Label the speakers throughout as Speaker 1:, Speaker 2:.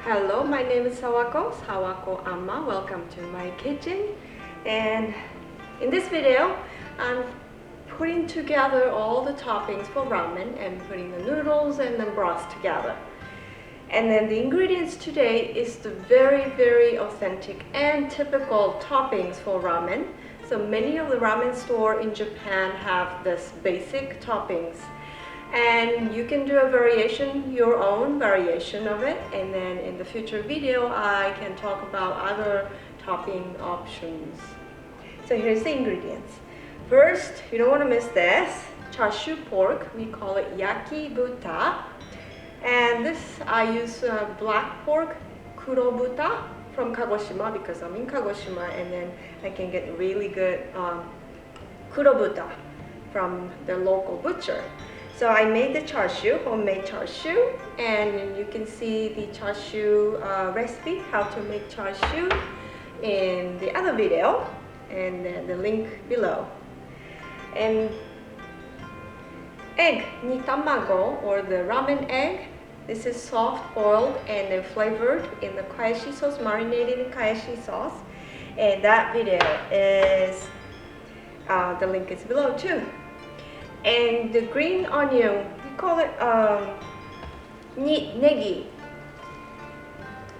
Speaker 1: Hello, my name is Sawako Ama. Welcome to my kitchen. And in this video, I'm putting together all the toppings for ramen and putting the noodles and the broth together. And then the ingredients today is the very authentic and typical toppings for ramen. So many of the ramen store in Japan have this basic toppings. And you can do a variation, your own variation of it, and then in the future video I can talk about other topping options. So here's the ingredients. First, you don't want to miss this, chashu pork, we call it yaki buta. And this I use black pork, kuro buta from Kagoshima because I'm in Kagoshima, and then I can get really good kuro buta from the local butcher. So I made the chashu, homemade chashu, and you can see the chashu recipe, how to make chashu, in the other video, and then the link below. And egg, nitamago, or the ramen egg. This is soft boiled and then flavored in the kayashi sauce, marinated in kayashi sauce. And that video is, the link is below too. And the green onion, we call it negi.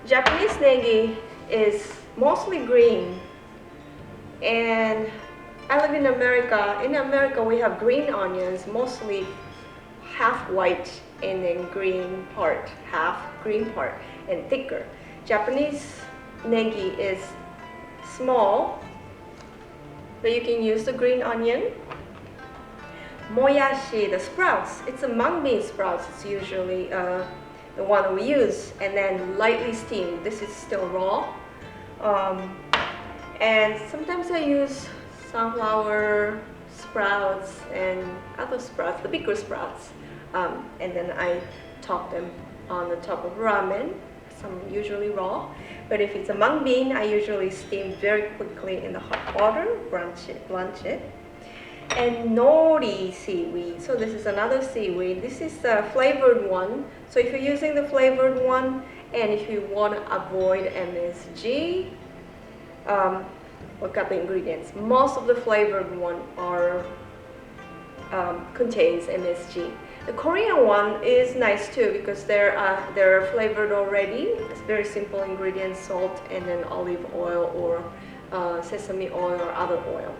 Speaker 1: Japanese negi is mostly green. And I live in America. In America, we have green onions, mostly half white and then green part, half green part, and thicker. Japanese negi is small, but you can use the green onion. Moyashi, the sprouts, it's a mung bean sprouts, it's usually the one we use, and then lightly steamed. This is still raw. And sometimes I use sunflower sprouts and other sprouts, the bigger sprouts. And then I top them on the top of ramen, some usually raw. But if it's a mung bean, I usually steam very quickly in the hot water, blanch it. And nori seaweed, so this is another seaweed. This is the flavored one. So if you're using the flavored one, and if you want to avoid MSG, look at the ingredients. Most of the flavored one are contains MSG. The Korean one is nice too because they're flavored already. It's very simple ingredients: salt and then olive oil or sesame oil or other oil.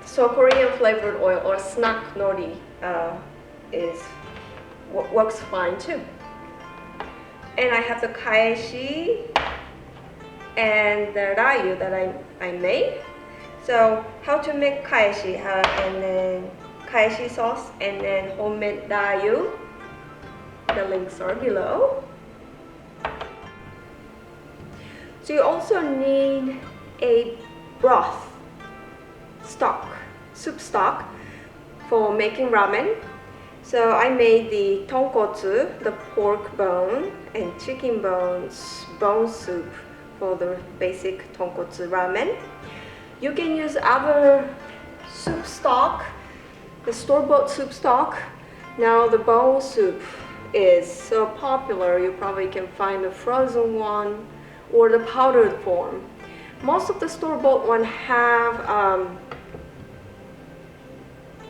Speaker 1: So Korean flavored oil or snack nori works fine too. And I have the kaeshi and the rayu that I made. So how to make kaeshi, and then kaeshi sauce and then homemade rayu. The links are below. So you also need a broth stock, soup stock for making ramen. So I made the tonkotsu, the pork bone and chicken bones bone soup for the basic tonkotsu ramen. You can use other soup stock, the store-bought soup stock. Now the bone soup is so popular, you probably can find the frozen one or the powdered form. Most of the store-bought one have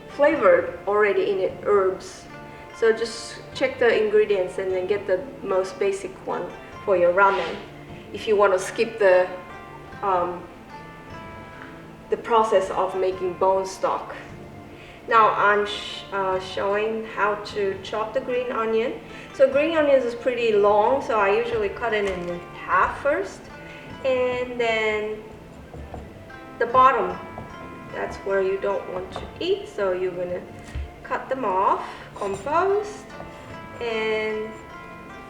Speaker 1: flavored already in it herbs. So just check the ingredients and then get the most basic one for your ramen if you want to skip the process of making bone stock. Now I'm showing how to chop the green onion. So green onions is pretty long, so I usually cut it in half first, and then the bottom, that's where you don't want to eat, so you're gonna cut them off, compost, and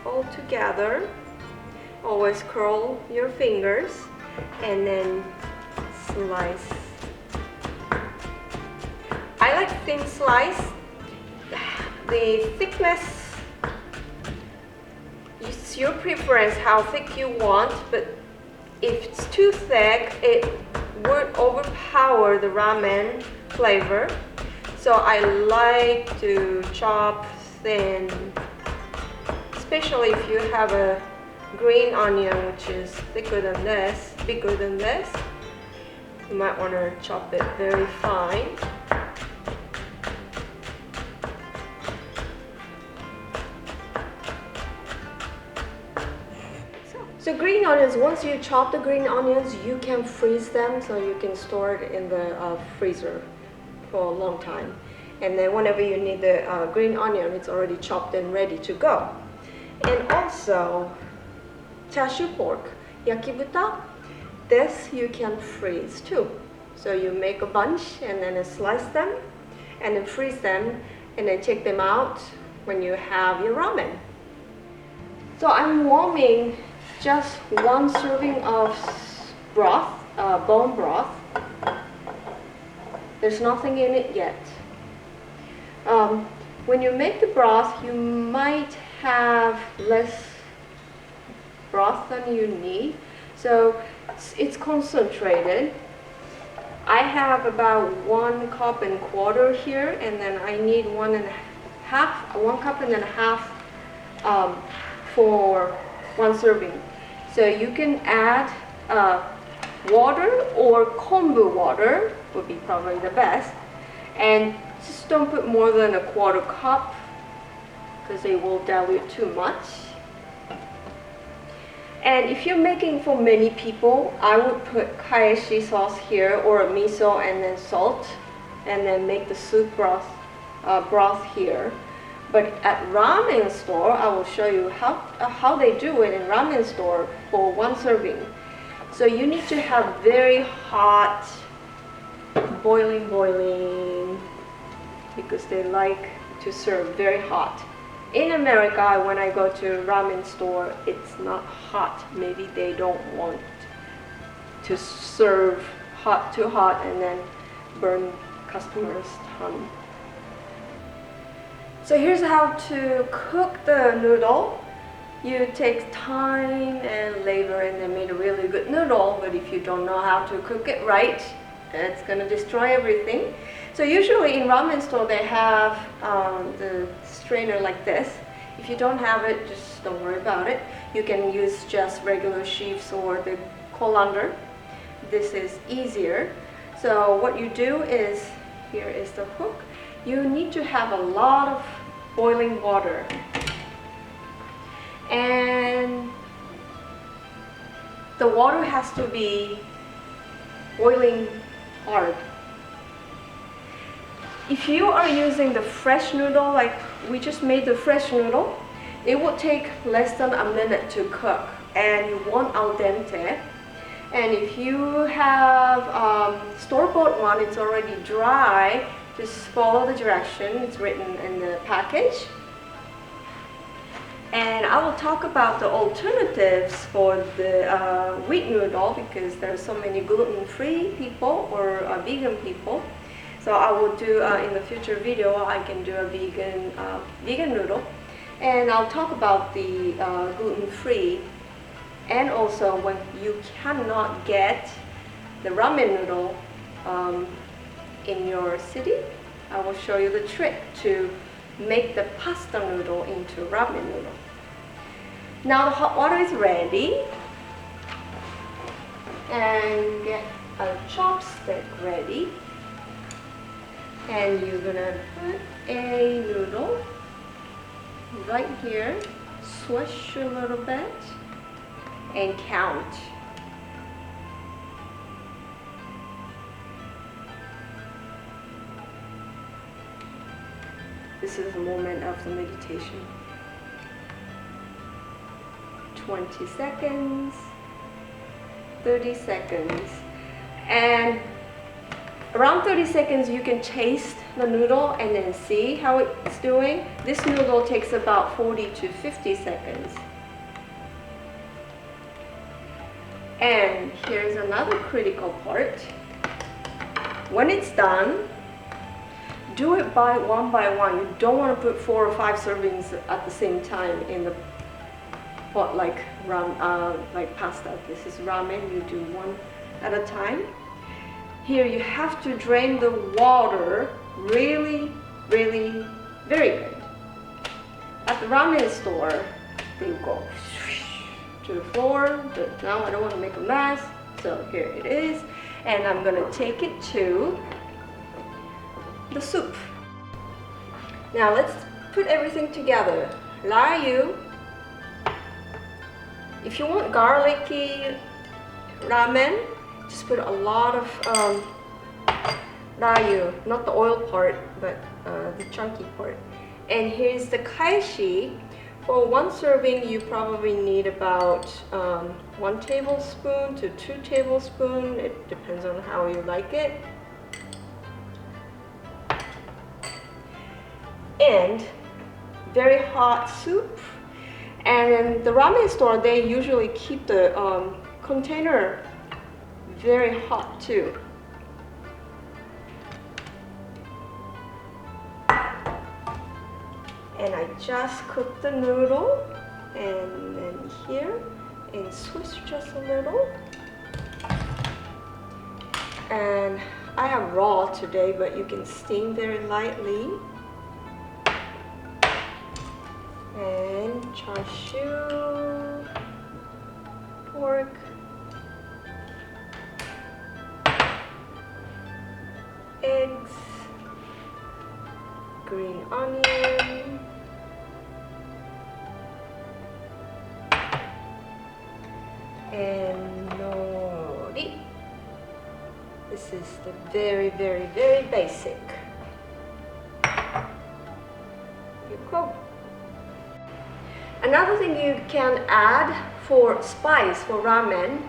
Speaker 1: fold together. Always curl your fingers, and then slice. I like thin slice. The thickness, it's your preference how thick you want, but if it's too thick, it would overpower the ramen flavor. So I like to chop thin, especially if you have a green onion which is bigger than this, you might want to chop it very fine. So green onions, once you chop the green onions, you can freeze them, so you can store it in the freezer for a long time. And then whenever you need the green onion, it's already chopped and ready to go. And also, chashu pork, yakibuta, this you can freeze too. So you make a bunch and then slice them and then freeze them and then take them out when you have your ramen. So I'm warming just 1 serving of broth, bone broth. There's nothing in it yet. When you make the broth, you might have less broth than you need. So it's concentrated. I have about 1 cup and quarter here, and then I need 1 cup and a half for 1 serving. So you can add water or kombu water would be probably the best, and just don't put more than a 1/4 cup because they will dilute too much. And if you're making for many people, I would put kaeshi sauce here or a miso and then salt, and then make the soup broth here. But at ramen store, I will show you how they do it in ramen store for 1 serving. So you need to have very hot, boiling, because they like to serve very hot. In America, when I go to ramen store, it's not hot. Maybe they don't want to serve too hot and then burn customers' tongue. So here's how to cook the noodle. You take time and labor and then made a really good noodle, but if you don't know how to cook it right, it's gonna destroy everything. So usually in ramen store they have the strainer like this. If you don't have it, just don't worry about it. You can use just regular sheaves or the colander. This is easier. So what you do is, here is the hook. You need to have a lot of boiling water. And the water has to be boiling hard. If you are using the fresh noodle, like we just made the fresh noodle, it will take less than a minute to cook, and you want al dente. And if you have store-bought one, it's already dry, just follow the direction, it's written in the package. And I will talk about the alternatives for the wheat noodle, because there are so many gluten-free people or vegan people. So I will do in the future video, I can do a vegan noodle, and I'll talk about the gluten-free, and also when you cannot get the ramen noodle in your city, I will show you the trick to make the pasta noodle into ramen noodle. Now the hot water is ready, and get a chopstick ready. And you're gonna put a noodle right here, swish a little bit, and count. This is the moment of the meditation. 20 seconds, 30 seconds, and around 30 seconds you can taste the noodle and then see how it's doing. This noodle takes about 40 to 50 seconds. And here's another critical part. When it's done, do it one by one. You don't want to put 4 or 5 servings at the same time in the pot like pasta. This is ramen, you do one at a time. Here you have to drain the water really, very good. At the ramen store, they go to the floor, but now I don't want to make a mess, so here it is. And I'm gonna take it to the soup. Now let's put everything together. Rayu. If you want garlicky ramen, just put a lot of rayu, not the oil part, but the chunky part. And here's the kaishi. For one serving, you probably need about 1 tablespoon to 2 tablespoons. It depends on how you like it. And very hot soup. And in the ramen store, they usually keep the container very hot too. And I just cooked the noodle, and then here, and switch just a little. And I have raw today, but you can steam very lightly. And char siu, pork, eggs, green onion, and nori. This is the very basic. You go. Another thing you can add for spice for ramen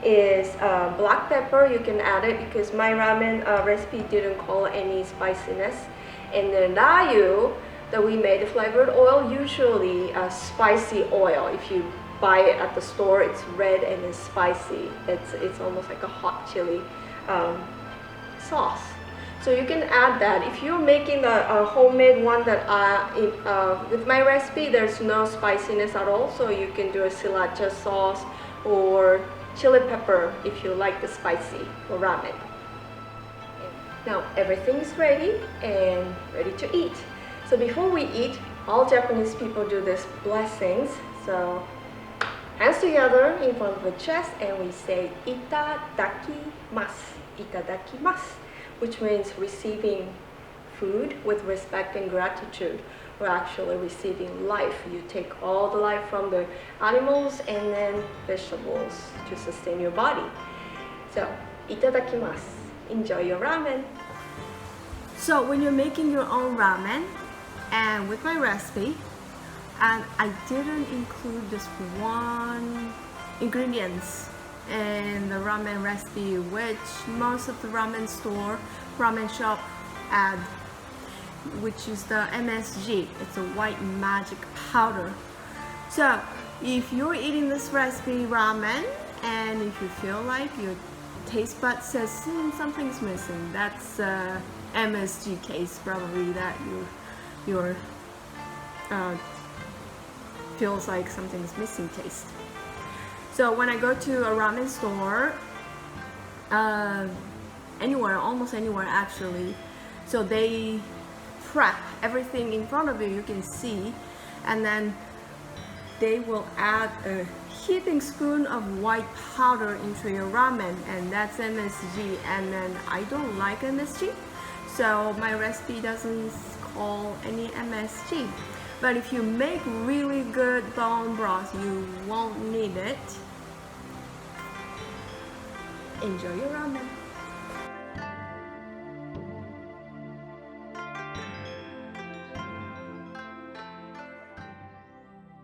Speaker 1: is black pepper. You can add it because my ramen recipe didn't call any spiciness. And then rayu that we made, the flavored oil, usually a spicy oil. If you buy it at the store, it's red and it's spicy. It's almost like a hot chili sauce. So you can add that. If you're making a homemade one that with my recipe, there's no spiciness at all. So you can do a sriracha sauce or chili pepper if you like the spicy for ramen. Now everything's ready and ready to eat. So before we eat, all Japanese people do this blessings. So hands together in front of the chest and we say itadakimasu, itadakimasu, which means receiving food with respect and gratitude. We're actually receiving life. You take all the life from the animals and then vegetables to sustain your body. So, itadakimasu. Enjoy your ramen. So when you're making your own ramen, and with my recipe, and I didn't include this one ingredients in the ramen recipe, which most of the ramen shop add, which is the MSG. It's a white magic powder. So if you're eating this recipe ramen and if you feel like your taste bud says something's missing, that's MSG case probably, that your feels like something's missing taste. So when I go to a ramen store, anywhere, almost anywhere actually, so they prep everything in front of you, you can see, and then they will add a heaping spoon of white powder into your ramen, and that's MSG. And then I don't like MSG, so my recipe doesn't call any MSG. But if you make really good bone broth, you won't need it. Enjoy your ramen.